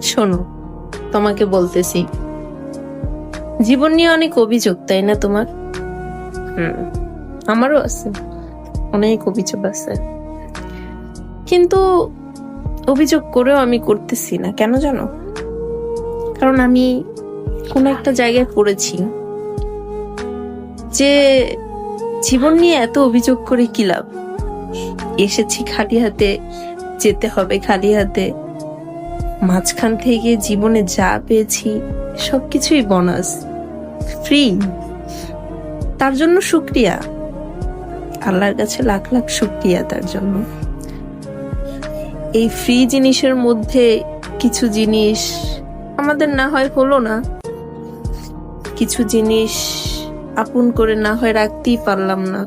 শোনো, তোমাকে বলতেছি, জীবন নিয়ে অনেক অভিযোগ, তাই না তোমার? আমারও আছে, অনেক অভিযোগ আছে, কিন্তু অভিযোগ করেও আমি করতেছি না। কেন জানো? কারণ আমি কোন একটা জায়গায় পড়েছি যে জীবন নিয়ে এত অভিযোগ করে কি লাভ। এসেছি খালি হাতে, যেতে হবে খালি হাতে। মাঝখান থেকে জীবনে যা পেয়েছি সবকিছুই বোনাস, ফ্রি। তার জন্য শুকরিয়া, আল্লাহর কাছে লাখ লাখ শুকরিয়া তার জন্য। এই ফ্রি জিনিসের মধ্যে কিছু জিনিস আমাদের না হয় হলো না, কিছু জিনিস আপন করে না হয় রাখতেই পারলাম না,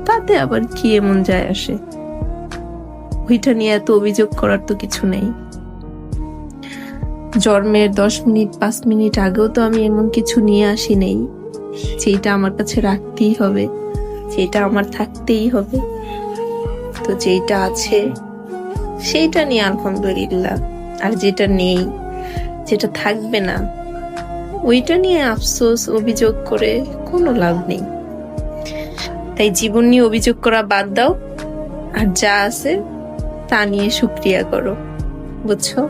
তাতে আবার কি এমন যায় আসে? ওইটা নিয়ে এত অভিযোগ করার তো কিছু নেই। জন্মের 10 মিনিট 5 মিনিট আগেও তো আমি এমন কিছু নিয়ে আসি নেই যেটা আমার কাছে রাখতেই হবে, যেটা আমার থাকতেই হবে। তো যেটা আছে সেইটা নিয়ে আলহামদুলিল্লাহ, আর যেটা নেই, যেটা থাকবে না, ওইটা নিয়ে আফসোস অভিযোগ করে কোনো লাভ নেই। তাই জীবন নিয়ে অভিযোগ করা বাদ দাও, আর যা আছে তা নিয়ে শুকরিয়া করো, বুঝছো?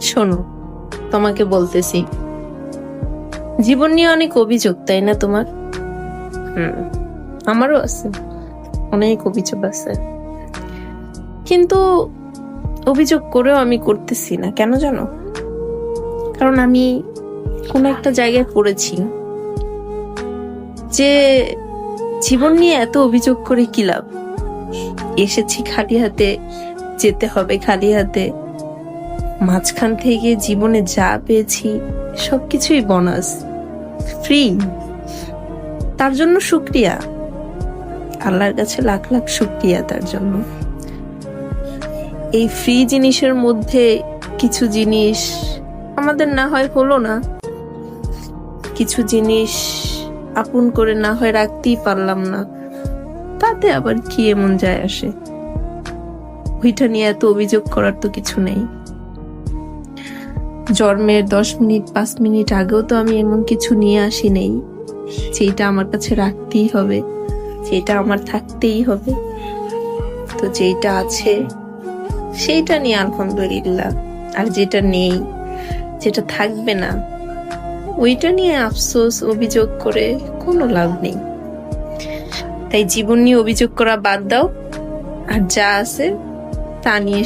শোনো, তোমাকে বলতেছি, জীবন নিয়ে অনেক অভিযোগ, তাই না তোমার? আমারও আছে, অনেক অভিযোগ আছে, কিন্তু অভিযোগ করেও আমি করতেছি না। কেন জানো? কারণ আমি কোন একটা জায়গায় পড়েছি যে জীবন নিয়ে এত অভিযোগ করে কি লাভ। এসেছি খালি হাতে, যেতে হবে খালি হাতে। মাঝখান থেকে জীবনে যা পেয়েছি সবকিছুই বোনাস, ফ্রি। তার জন্য শুকরিয়া, আল্লাহর কাছে লাখ লাখ শুকরিয়া তার জন্য। এই ফ্রি জিনিসের মধ্যে কিছু জিনিস আমাদের না হয় হলো না, কিছু জিনিস আপন করে না হয় রাখতেই পারলাম না, তাতে আবার কি এমন যায় আসে? ওইটা নিয়ে এত অভিযোগ করার তো কিছু নেই। জন্মের 10 মিনিট 5 মিনিট আগেও তো আমি এমন কিছু নিয়ে আসি নেই যেটা আমার কাছে রাখতেই হবে, যেটা আমার থাকতেই হবে। তো যেটা আছে সেইটা নিয়ে আলহামদুলিল্লাহ, আর যেটা নেই, যেটা থাকবে না, ওইটা নিয়ে আফসোস অভিযোগ করে কোনো লাভ নেই। তাই জীবন নিয়ে অভিযোগ করা বাদ দাও, আর যা আছে তা নিয়ে